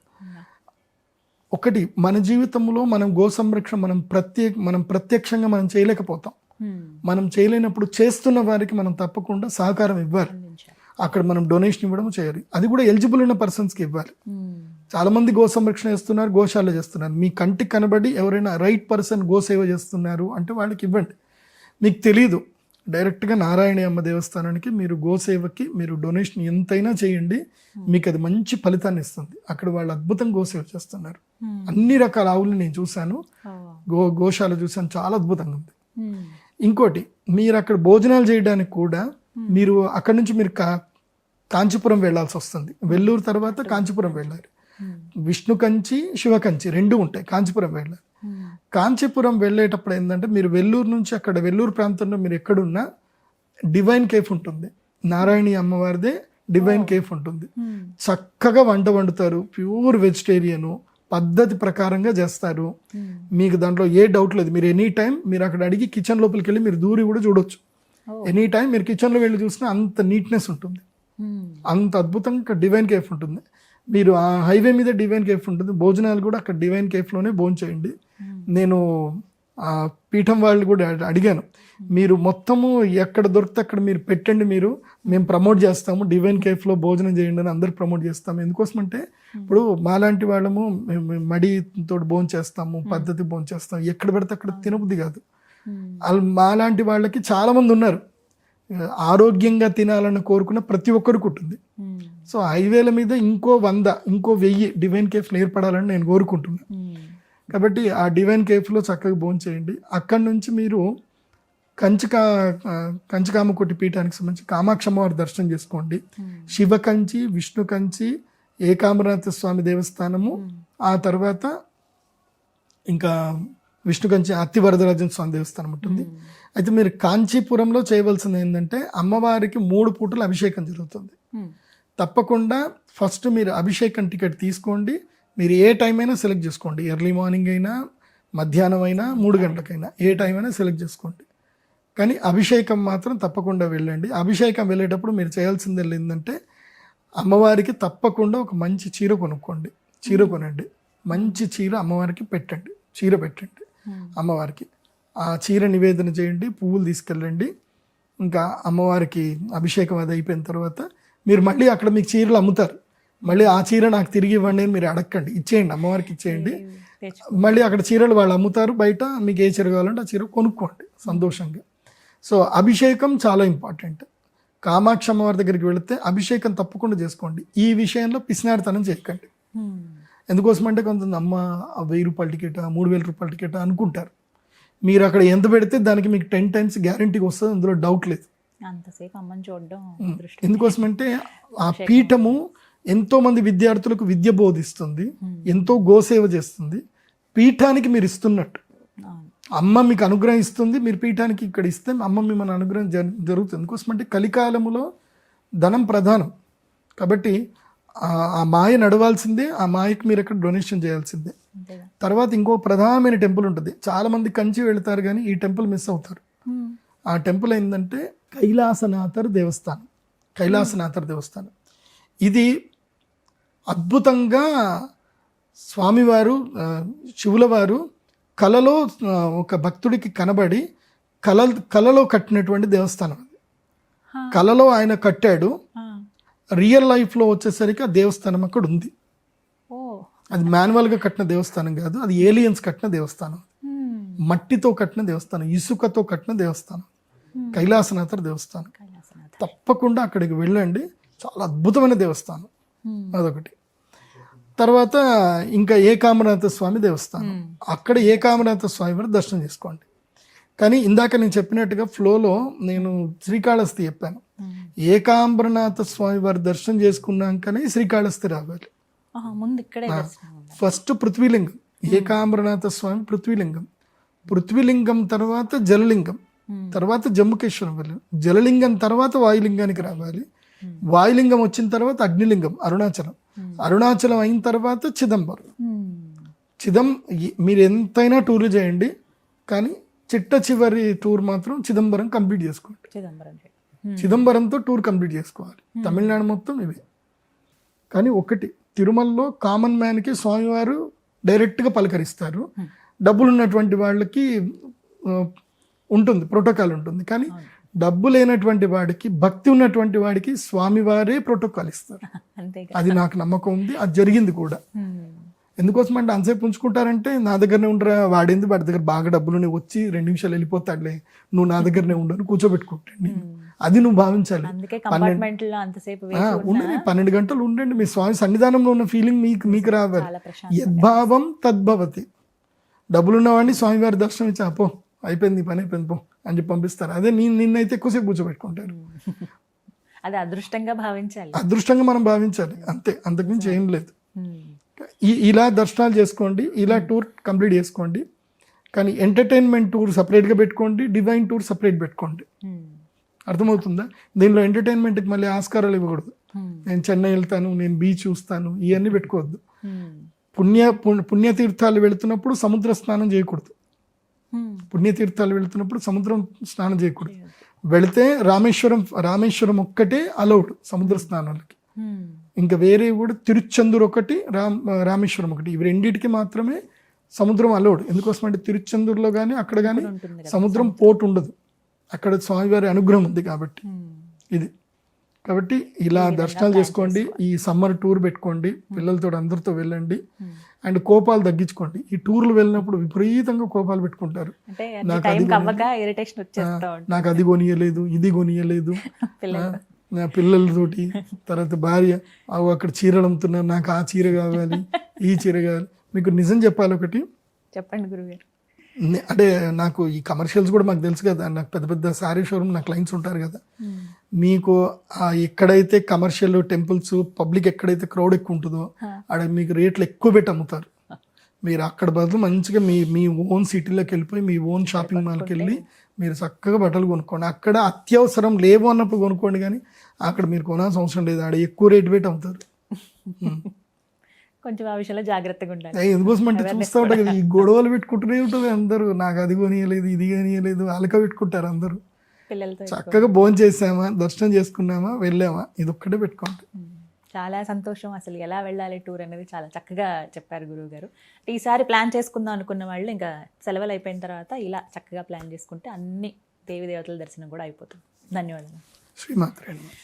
ఒకటి, మన జీవితంలో మనం గో సంరక్షణ మనం ప్రత్యక్షంగా మనం చేయలేకపోతాం. మనం చేయలేనప్పుడు చేస్తున్న వారికి మనం తప్పకుండా సహకారం ఇవ్వాలి. అక్కడ మనం డొనేషన్ ఇవ్వడం చేయాలి. అది కూడా ఎలిజిబుల్ ఉన్న పర్సన్స్కి ఇవ్వాలి. చాలా మంది గో సంరక్షణ చేస్తున్నారు, గోశాల చేస్తున్నారు. మీ కంటికి కనబడి ఎవరైనా రైట్ పర్సన్ గో సేవ చేస్తున్నారు అంటే వాళ్ళకి ఇవ్వండి. మీకు తెలీదు, డైరెక్ట్గా నారాయణి అమ్మ దేవస్థానానికి మీరు గోసేవకి మీరు డొనేషన్ ఎంతైనా చేయండి, మీకు అది మంచి ఫలితాన్ని ఇస్తుంది. అక్కడ వాళ్ళు అద్భుతం గోసేవ చేస్తున్నారు. అన్ని రకాల ఆవులు నేను చూశాను, గోశాల చూశాను, చాలా అద్భుతంగా ఉంది. ఇంకోటి, మీరు అక్కడ భోజనాలు చేయడానికి కూడా మీరు అక్కడ నుంచి మీరు కాంచీపురం వెళ్ళాల్సి వస్తుంది. వెల్లూరు తర్వాత కాంచీపురం వెళ్ళాలి. విష్ణు కంచి, శివ కంచి రెండు ఉంటాయి. కాంచీపురం వెళ్ళాలి. కాంచీపురం వెళ్ళేటప్పుడు ఏంటంటే మీరు వెల్లూరు నుంచి అక్కడ వెల్లూరు ప్రాంతంలో మీరు ఎక్కడున్నా డివైన్ కేఫ్ ఉంటుంది. నారాయణి అమ్మవారిదే డివైన్ కేఫ్ ఉంటుంది. చక్కగా వంట వండుతారు, ప్యూర్ వెజిటేరియన్ పద్ధతి ప్రకారంగా చేస్తారు. మీకు దాంట్లో ఏ డౌట్ లేదు. మీరు ఎనీ టైం మీరు అక్కడ అడిగి కిచెన్ లోపలికి వెళ్ళి మీరు దూరి కూడా చూడొచ్చు. ఎనీ టైం మీరు కిచెన్లో వెళ్ళి చూసినా అంత నీట్నెస్ ఉంటుంది, అంత అద్భుతంగా డివైన్ కేఫ్ ఉంటుంది. మీరు ఆ హైవే మీద డివైన్ కేఫ్ ఉంటుంది. భోజనాలు కూడా అక్కడ డివైన్ కేఫ్లోనే భోజనం చేయండి. నేను ఆ పీఠం వాళ్ళు కూడా అడిగాను, మీరు మొత్తము ఎక్కడ దొరికితే అక్కడ మీరు పెట్టండి, మేము ప్రమోట్ చేస్తాము, డివైన్ కేఫ్లో భోజనం చేయండి అని అందరికి ప్రమోట్ చేస్తాము. ఎందుకోసమంటే ఇప్పుడు మాలాంటి వాళ్ళము మడితో భోజనం చేస్తాము, పద్ధతి భోజనం చేస్తాము, ఎక్కడ పెడితే అక్కడ తినబుద్ధి కాదు. మాలాంటి వాళ్ళకి చాలా మంది ఉన్నారు, ఆరోగ్యంగా తినాలని కోరుకున్న ప్రతి ఒక్కరికి ఉంటుంది. సో హైవేల మీద ఇంకో 100 ఇంకో 1000 డివైన్ కేఫ్లు ఏర్పడాలని నేను కోరుకుంటున్నాను. కాబట్టి ఆ డివైన్ కేఫ్లో చక్కగా భోజనం చేయండి. అక్కడి నుంచి మీరు కంచికామకోటి పీఠానికి సంబంధించి కామాక్షి అమ్మవారి దర్శనం చేసుకోండి. శివ కంచి, విష్ణు కంచి, ఏకాంబరనాథ స్వామి దేవస్థానము, ఆ తర్వాత ఇంకా విష్ణు కంచి అత్తివరదరాజన్ స్వామి దేవస్థానం ఉంటుంది. అయితే మీరు కాంచీపురంలో చేయవలసింది ఏంటంటే అమ్మవారికి 3 పూటలు అభిషేకం జరుగుతుంది. తప్పకుండా ఫస్ట్ మీరు అభిషేకం టికెట్ తీసుకోండి. మీరు ఏ టైం అయినా సెలెక్ట్ చేసుకోండి, ఎర్లీ మార్నింగ్ అయినా, మధ్యాహ్నం అయినా, 3 గంటలకైనా, ఏ టైం అయినా సెలెక్ట్ చేసుకోండి. కానీ అభిషేకం మాత్రం తప్పకుండా వెళ్ళండి. అభిషేకం వెళ్ళేటప్పుడు మీరు చేయాల్సింది ఏంటంటే అమ్మవారికి తప్పకుండా ఒక మంచి చీర కొనండి. మంచి చీర అమ్మవారికి పెట్టండి, చీర పెట్టండి అమ్మవారికి. ఆ చీర నివేదన చేయండి, పువ్వులు తీసుకెళ్ళండి. ఇంకా అమ్మవారికి అభిషేకం అది అయిపోయిన తర్వాత మీరు మళ్ళీ అక్కడ మీకు చీరలు అమ్ముతారు, మళ్ళీ ఆ చీర నాకు తిరిగి ఇవ్వండి అని మీరు అడగండి, ఇచ్చేయండి, అమ్మవారికి ఇచ్చేయండి. మళ్ళీ అక్కడ చీరలు వాళ్ళు అమ్ముతారు బయట, మీకు ఏ చీర కావాలంటే ఆ చీర కొనుక్కోండి సంతోషంగా. సో అభిషేకం చాలా ఇంపార్టెంట్. కామాక్షి అమ్మవారి దగ్గరికి వెళితే అభిషేకం తప్పకుండా చేసుకోండి. ఈ విషయంలో పిసినారితనం చేయకండి. ఎందుకోసమంటే కొంతమంది అమ్మ 1000 రూపాయల టికెట్, 3000 రూపాయల టికెట్ అనుకుంటారు. మీరు అక్కడ ఎంత పెడితే దానికి మీకు 10 టైమ్స్ గ్యారంటీగా వస్తుంది, అందులో డౌట్ లేదు. అంతసేపు అమ్మని చూడడం ఎందుకోసమంటే ఆ పీఠము ఎంతో మంది విద్యార్థులకు విద్య బోధిస్తుంది, ఎంతో గోసేవ చేస్తుంది. పీఠానికి మీరు ఇస్తున్నట్టు అమ్మ మీకు అనుగ్రహం ఇస్తుంది, మీరు పీఠానికి ఇక్కడ ఇస్తే అమ్మ మిమ్మల్ని అనుగ్రహం జరుగుతుంది. ఎందుకోసమంటే కలికాలములో ధనం ప్రధానం. కాబట్టి ఆ మాయ నడవాల్సిందే, ఆ మాయకు మీరు అక్కడ డొనేషన్ చేయాల్సిందే. తర్వాత ఇంకో ప్రధానమైన టెంపుల్ ఉంటుంది. చాలా మంది కంచి వెళ్తారు కానీ ఈ టెంపుల్ మిస్ అవుతారు. ఆ టెంపుల్ ఏంటంటే కైలాసనాథర్ దేవస్థానం. ఇది అద్భుతంగా స్వామివారు శివుల వారు కలలో ఒక భక్తుడికి కనబడి కలలో కట్టినటువంటి దేవస్థానం. కలలో ఆయన కట్టాడు, రియల్ లైఫ్లో వచ్చేసరికి ఆ దేవస్థానం అక్కడ ఉంది. అది మాన్యువల్గా కట్టిన దేవస్థానం కాదు, అది ఏలియన్స్ కట్టిన దేవస్థానం, మట్టితో కట్టిన దేవస్థానం, ఇసుకతో కట్టిన దేవస్థానం, కైలాసనాథర్ దేవస్థానం. తప్పకుండా అక్కడికి వెళ్ళండి, చాలా అద్భుతమైన దేవస్థానం అదొకటి. తర్వాత ఇంకా ఏకాంబరనాథ స్వామి దేవస్థానం, అక్కడ ఏకాంబరనాథ స్వామి వారి దర్శనం చేసుకోండి. కానీ ఇందాక నేను చెప్పినట్టుగా ఫ్లోలో నేను శ్రీకాళహస్తి చెప్పాను. ఏకాంబరనాథ స్వామి వారి దర్శనం చేసుకున్నాకనే శ్రీకాళహస్తి రావాలి. ఫస్ట్ పృథ్వీలింగం, ఏకాంబరనాథ స్వామి పృథ్వీలింగం తర్వాత జలలింగం, తర్వాత జమ్ముకేశ్వరం వెళ్ళాలి. జలలింగం తర్వాత వాయులింగానికి రావాలి. వాయులింగం వచ్చిన తర్వాత అగ్నిలింగం అరుణాచలం అయిన తర్వాత చిదంబరం. మీరు ఎంతైనా టూర్లు చేయండి, కానీ చివరి టూర్ మాత్రం చిదంబరం కంప్లీట్ చేసుకోండి. చిదంబరంతో టూర్ కంప్లీట్ చేసుకోవాలి. తమిళనాడు మొత్తం ఇవే. కానీ ఒకటి, తిరుమలలో కామన్ మ్యాన్కి స్వామివారు డైరెక్ట్గా పలకరిస్తారు. డబ్బులు ఉన్నటువంటి వాళ్ళకి ఉంటుంది, ప్రోటోకాల్ ఉంటుంది. కానీ డబ్బు లేనటువంటి వాడికి, భక్తి ఉన్నటువంటి వాడికి స్వామివారే ప్రోటోకాల్ ఇస్తారు. అది నాకు నమ్మకం ఉంది, అది జరిగింది కూడా. ఎందుకోసం అంటే అంతసేపు ఉంచుకుంటారంటే నా దగ్గరనే ఉండరా, వాడి దగ్గర బాగా డబ్బులు ఉన్నాయి, వచ్చి 2 నిమిషాలు వెళ్ళిపోతాడులే, నువ్వు నా దగ్గరనే ఉండను కూర్చోబెట్టుకుంటాను. అది నువ్వు భావించాలి. అందుకే కంపార్ట్మెంట్ లో అంతసేపు వేచి ఉండండి, 12 గంటలు ఉండండి. మీ స్వామి సన్నిధానంలో ఉన్న ఫీలింగ్ మీకు రావాలి. చాలా ప్రశాంతంగా. యద్భావం తద్భవతి. డబ్బులు ఉన్నవాడిని స్వామివారి దర్శనం ఇచ్చి పో, అయిపోయింది నీ పని అయిపోయింది పో అని చెప్పి పంపిస్తారు. అదే నిన్నైతే ఎక్కువసేపు కూర్చోబెట్టుకుంటారు. అది అదృష్టంగా భావించాలి. అదృష్టంగా మనం భావించాలి అంతే, అంతకుమించి ఏం లేదు. ఇలా దర్శనాలు చేసుకోండి, ఇలా టూర్ కంప్లీట్ చేసుకోండి. కానీ ఎంటర్టైన్మెంట్ టూర్ సపరేట్గా పెట్టుకోండి, డివైన్ టూర్ సపరేట్ పెట్టుకోండి. అర్థమవుతుందా? దీనిలో ఎంటర్టైన్మెంట్కి మళ్ళీ ఆస్కారాలు ఇవ్వకూడదు. నేను చెన్నై వెళ్తాను, నేను బీచ్ చూస్తాను, ఇవన్నీ పెట్టుకోవద్దు. పుణ్యతీర్థాలు వెళుతున్నప్పుడు సముద్ర స్నానం చేయకూడదు. పుణ్యతీర్థాలు వెళుతున్నప్పుడు సముద్రం స్నానం చేయకూడదు. వెళితే రామేశ్వరం ఒక్కటే అలౌడ్ సముద్ర స్నానాలకి. ఇంకా వేరే కూడా తిరుచెందూరు ఒకటి, రామేశ్వరం ఒకటి, ఇవి రెండింటికి మాత్రమే సముద్రం అలౌడ్. ఎందుకోసం అంటే తిరుచెందూరులో కానీ అక్కడ కానీ సముద్రం పోటు ఉండదు, అక్కడ స్వామివారి అనుగ్రహం ఉంది కాబట్టి. ఇది కాబట్టి ఇలా దర్శనాలు చేసుకోండి. ఈ సమ్మర్ టూర్ పెట్టుకోండి, పిల్లలతో అందరితో వెళ్ళండి. అండ్ కోపాలు తగ్గించుకోండి. ఈ టూర్లు వెళ్ళినప్పుడు విపరీతంగా కోపాలు పెట్టుకుంటారు. నాకు అది కొనియలేదు, ఇది కొనియలేదు, నా పిల్లలతోటి, తర్వాత భార్య అక్కడ చీరలు అమ్ముతున్నారు, నాకు ఆ చీర కావాలి, ఈ చీర కావాలి. మీకు నిజం చెప్పాలి ఒకటి, చెప్పండి గురుగారు. అంటే నాకు ఈ కమర్షియల్స్ కూడా మాకు తెలుసు కదా, నాకు పెద్ద పెద్ద శారీ షోరూమ్ నా క్లయింట్స్ ఉంటారు కదా. మీకు ఎక్కడైతే కమర్షియల్ టెంపుల్స్ పబ్లిక్ ఎక్కడైతే క్రౌడ్ ఎక్కువ ఉంటుందో ఆడ మీకు రేట్లు ఎక్కువ పెట్టి అమ్ముతారు. మీరు అక్కడ బదులు మంచిగా మీ ఓన్ సిటీలోకి వెళ్ళిపోయి మీ ఓన్ షాపింగ్ మాల్కి వెళ్ళి మీరు చక్కగా బట్టలు కొనుక్కోండి. అక్కడ అత్యవసరం లేవు అన్నప్పుడు కొనుక్కోండి, కానీ అక్కడ మీరు కొనాల్సిన అవసరం లేదు, ఆడ ఎక్కువ రేటు పెట్టి అమ్ముతారు. కొంచెం ఆ విషయంలో జాగ్రత్తగా ఉండాలి. ఎందుకోసం అంటే చూస్తూ ఉంటారు కదా, ఈ గొడవలు పెట్టుకుంటూనే ఉంటుంది అందరూ, నాకు అది కొనియలేదు, ఇది కొనియలేదు, అలక పెట్టుకుంటారు అందరూ. పిల్లలతో చక్కగా భోజనం చేసామా, దర్శనం చేసుకున్నామా, వెళ్ళామా, ఇది ఒక్కటే పెట్టుకోండి. చాలా సంతోషం. అసలు ఎలా వెళ్ళాలి టూర్ అనేది చాలా చక్కగా చెప్పారు గురువు గారు. ఈసారి ప్లాన్ చేసుకుందాం అనుకున్న వాళ్ళు ఇంకా సెలవులు అయిపోయిన తర్వాత ఇలా చక్కగా ప్లాన్ చేసుకుంటే అన్ని దేవి దేవతల దర్శనం కూడా అయిపోతుంది. ధన్యవాదాలు. శ్రీమాత్రే నమః.